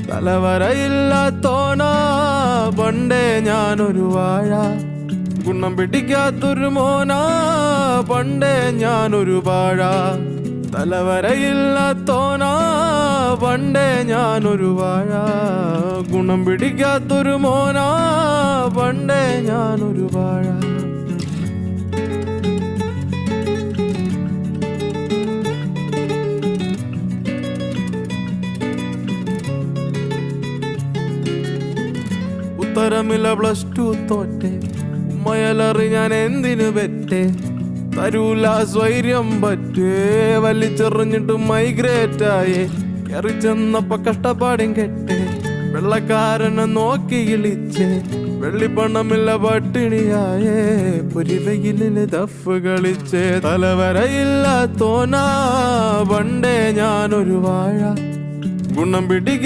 തലവരയില്ലാത്തോനാ പണ്ടേ ഞാനൊരു വാഴ. ഗുണം പിടിക്കാത്തൊരു മോനാ പണ്ടേ ഞാനൊരു വാഴ. തലവരയില്ലാത്തോനാ പണ്ടേ ഞാനൊരു വാഴ. ഗുണം പിടിക്കാത്തൊരു മോനാ പണ്ടേ ഞാനൊരു വാഴ. ഉത്തരമില്ല +2 തോറ്റെ, ഉമ്മയലറി ഞാൻ എന്തിനു പെറ്റേ. തരൂല സ്വൈര്യം പറ്റേ, വലിച്ചെറിഞ്ഞിട്ട് മൈഗ്രേറ്റായേ. കയറിച്ചെന്നപ്പ കഷ്ടപ്പാടും കെട്ടേ, വെള്ളക്കാരനെ നോക്കി ഇളിച്ചേ. വെള്ളിപ്പണമില്ല പട്ടിണിയായേ, പൊരിവെയിലില് ദഫ് കളിച്ചേ. തലവരയില്ലാത്തോനാ പണ്ടേ ഞാനൊരു വാഴ. ഗുണം പിടിക്ക